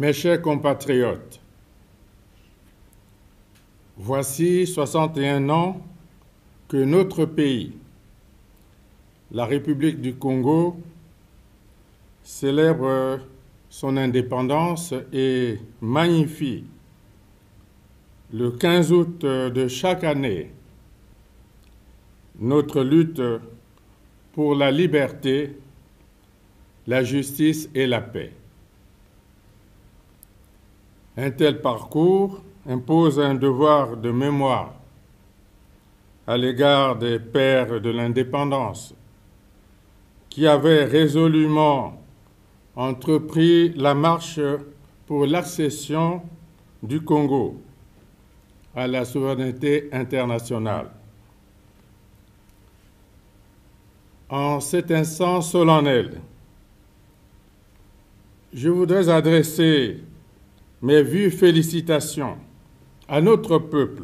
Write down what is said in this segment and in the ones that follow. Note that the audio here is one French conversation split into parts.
Mes chers compatriotes, voici 61 ans que notre pays, la République du Congo, célèbre son indépendance et magnifie le 15 août de chaque année notre lutte pour la liberté, la justice et la paix. Un tel parcours impose un devoir de mémoire à l'égard des pères de l'indépendance qui avaient résolument entrepris la marche pour l'accession du Congo à la souveraineté internationale. En cet instant solennel, je voudrais adresser mes vives félicitations à notre peuple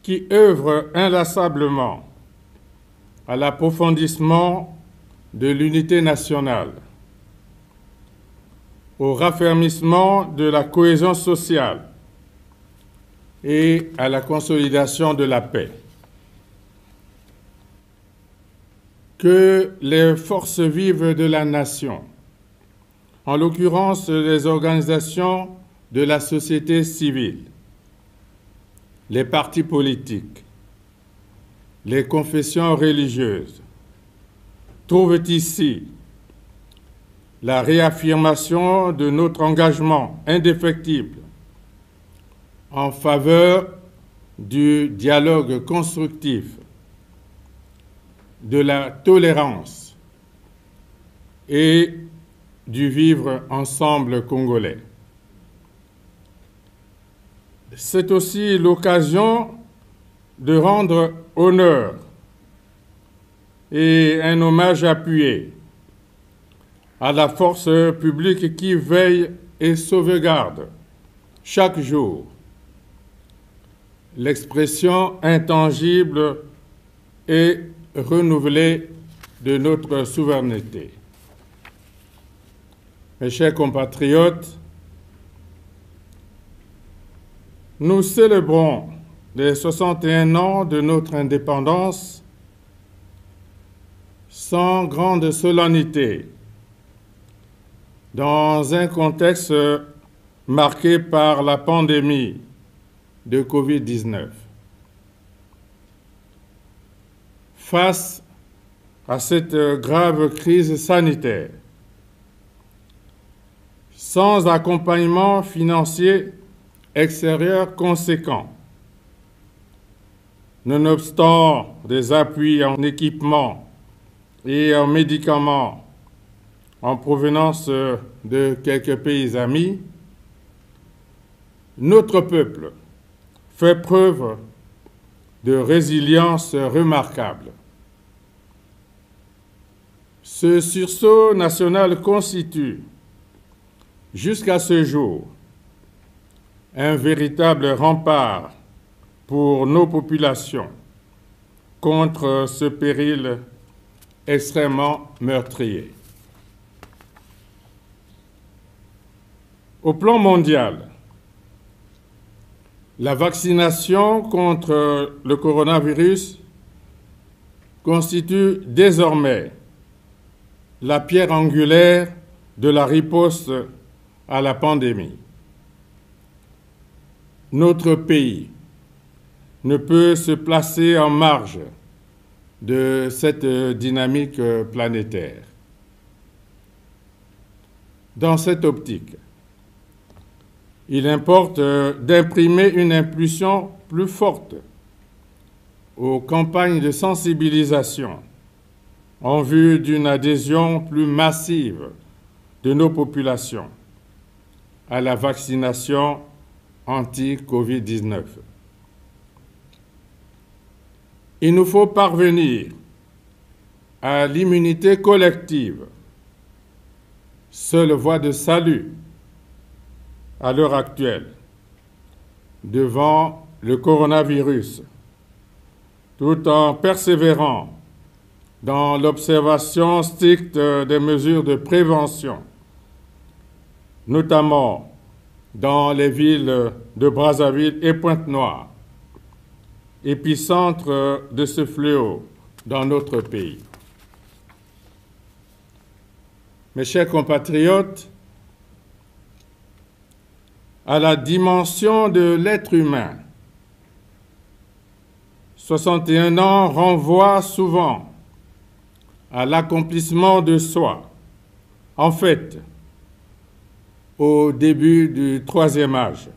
qui œuvre inlassablement à l'approfondissement de l'unité nationale, au raffermissement de la cohésion sociale et à la consolidation de la paix. Que les forces vives de la nation, en l'occurrence les organisations de la société civile, les partis politiques, les confessions religieuses, trouvent ici la réaffirmation de notre engagement indéfectible en faveur du dialogue constructif, de la tolérance et du vivre ensemble congolais. C'est aussi l'occasion de rendre honneur et un hommage appuyé à la force publique qui veille et sauvegarde chaque jour l'expression intangible et renouvelée de notre souveraineté. Mes chers compatriotes, nous célébrons les 61 ans de notre indépendance sans grande solennité, dans un contexte marqué par la pandémie de Covid-19. Face à cette grave crise sanitaire, sans accompagnement financier extérieur conséquent, nonobstant des appuis en équipement et en médicaments en provenance de quelques pays amis, notre peuple fait preuve de résilience remarquable. Ce sursaut national constitue, jusqu'à ce jour, un véritable rempart pour nos populations contre ce péril extrêmement meurtrier. Au plan mondial, la vaccination contre le coronavirus constitue désormais la pierre angulaire de la riposte à la pandémie. Notre pays ne peut se placer en marge de cette dynamique planétaire. Dans cette optique, il importe d'imprimer une impulsion plus forte aux campagnes de sensibilisation en vue d'une adhésion plus massive de nos populations à la vaccination anti-Covid-19. Il nous faut parvenir à l'immunité collective, seule voie de salut à l'heure actuelle devant le coronavirus, tout en persévérant dans l'observation stricte des mesures de prévention notamment dans les villes de Brazzaville et Pointe-Noire, épicentre de ce fléau dans notre pays. Mes chers compatriotes, à la dimension de l'être humain, 61 ans renvoie souvent à l'accomplissement de soi, en fait, au début du troisième âge,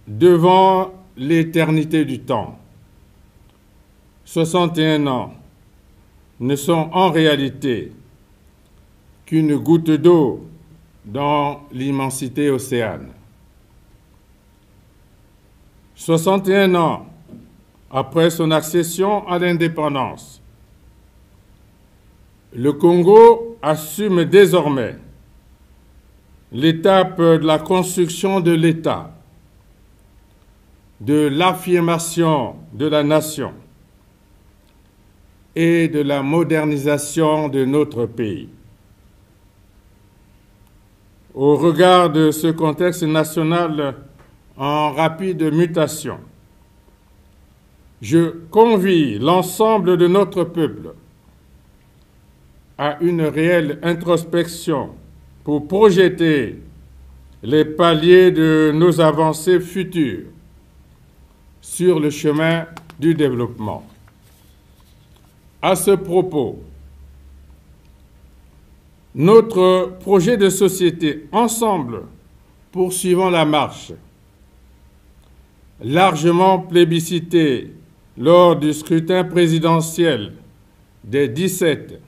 devant l'éternité du temps. 61 ans ne sont en réalité qu'une goutte d'eau dans l'immensité océane. 61 ans après son accession à l'indépendance, le Congo assume désormais l'étape de la construction de l'État, de l'affirmation de la nation et de la modernisation de notre pays. Au regard de ce contexte national en rapide mutation, je convie l'ensemble de notre peuple à une réelle introspection pour projeter les paliers de nos avancées futures sur le chemin du développement. À ce propos, notre projet de société Ensemble, poursuivant la marche, largement plébiscité lors du scrutin présidentiel des 17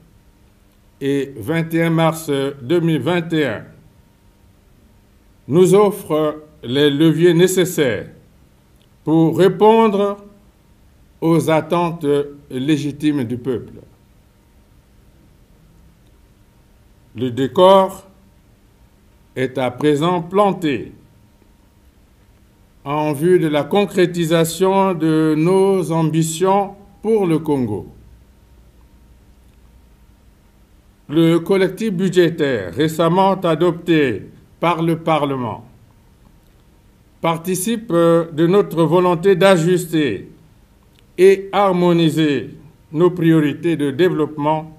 et 21 mars 2021, nous offre les leviers nécessaires pour répondre aux attentes légitimes du peuple. Le décor est à présent planté en vue de la concrétisation de nos ambitions pour le Congo. Le collectif budgétaire récemment adopté par le Parlement participe de notre volonté d'ajuster et harmoniser nos priorités de développement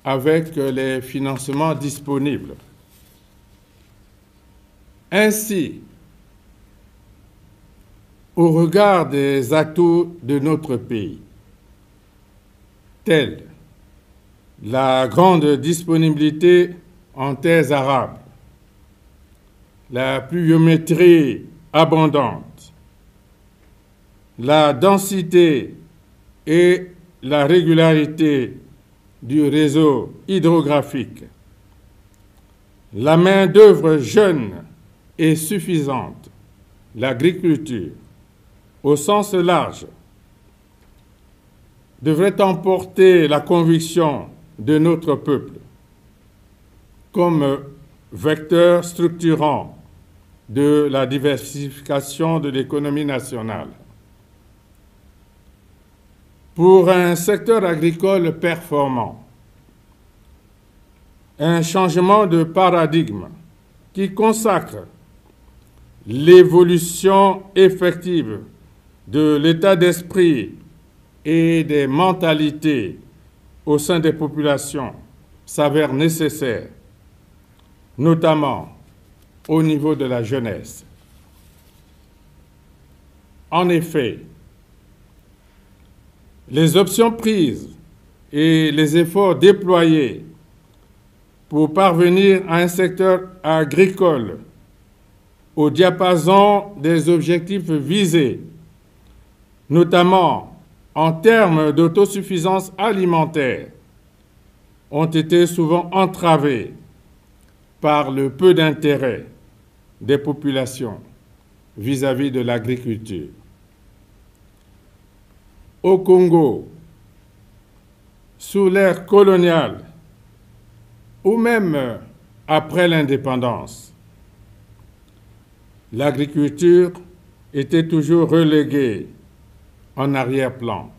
avec les financements disponibles. Ainsi, au regard des atouts de notre pays, tels la grande disponibilité en terres arables, la pluviométrie abondante, la densité et la régularité du réseau hydrographique, la main-d'œuvre jeune et suffisante, l'agriculture, au sens large, devrait emporter la conviction de notre peuple comme vecteur structurant de la diversification de l'économie nationale. Pour un secteur agricole performant, un changement de paradigme qui consacre l'évolution effective de l'état d'esprit et des mentalités au sein des populations s'avère nécessaire, notamment au niveau de la jeunesse. En effet, les options prises et les efforts déployés pour parvenir à un secteur agricole au diapason des objectifs visés, notamment en termes d'autosuffisance alimentaire, ont été souvent entravés par le peu d'intérêt des populations vis-à-vis de l'agriculture. Au Congo, sous l'ère coloniale, ou même après l'indépendance, l'agriculture était toujours reléguée en arrière-plan.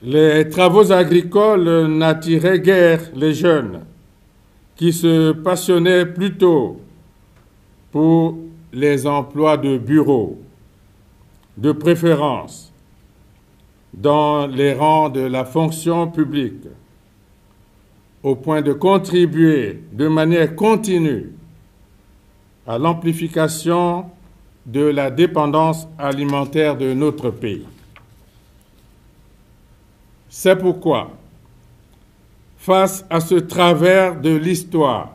les travaux agricoles n'attiraient guère les jeunes, qui se passionnaient plutôt pour les emplois de bureau, de préférence dans les rangs de la fonction publique, au point de contribuer de manière continue à l'amplification de la dépendance alimentaire de notre pays. C'est pourquoi, face à ce travers de l'histoire,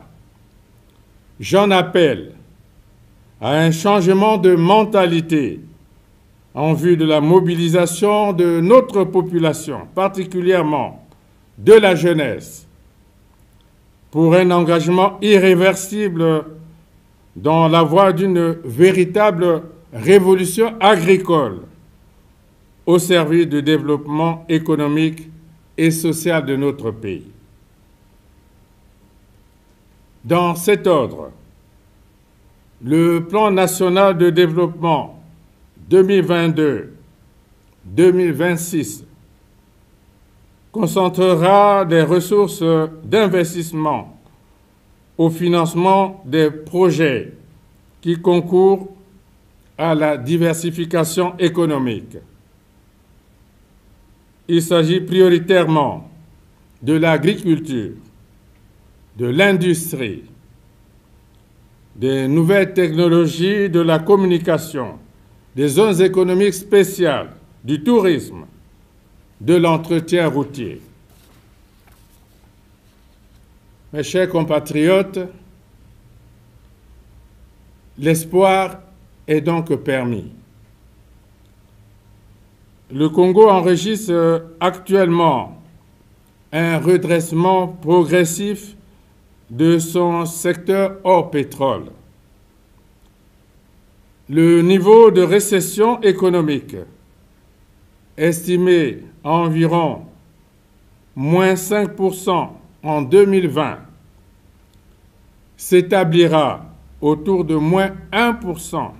j'en appelle à un changement de mentalité en vue de la mobilisation de notre population, particulièrement de la jeunesse, pour un engagement irréversible dans la voie d'une véritable révolution agricole au service du développement économique et social de notre pays. Dans cet ordre, le Plan national de développement 2022-2026 concentrera des ressources d'investissement au financement des projets qui concourent à la diversification économique. Il s'agit prioritairement de l'agriculture, de l'industrie, des nouvelles technologies de la communication, des zones économiques spéciales, du tourisme, de l'entretien routier. Mes chers compatriotes, l'espoir est donc permis. Le Congo enregistre actuellement un redressement progressif de son secteur hors pétrole. Le niveau de récession économique, estimé à environ moins 5% en 2020, s'établira autour de moins 1%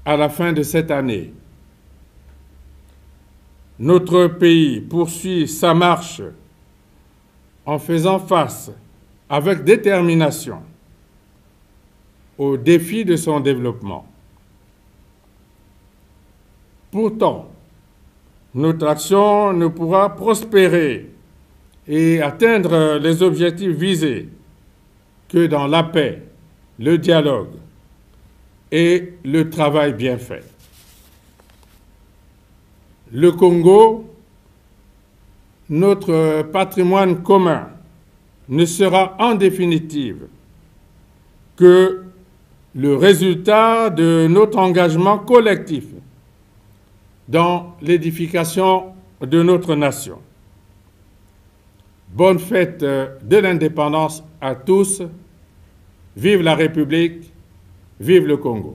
à la fin de cette année. Notre pays poursuit sa marche en faisant face avec détermination aux défis de son développement. Pourtant, notre action ne pourra prospérer et atteindre les objectifs visés que dans la paix, le dialogue et le travail bien fait. Le Congo, notre patrimoine commun, ne sera en définitive que le résultat de notre engagement collectif dans l'édification de notre nation. Bonne fête de l'indépendance à tous. Vive la République, vive le Congo.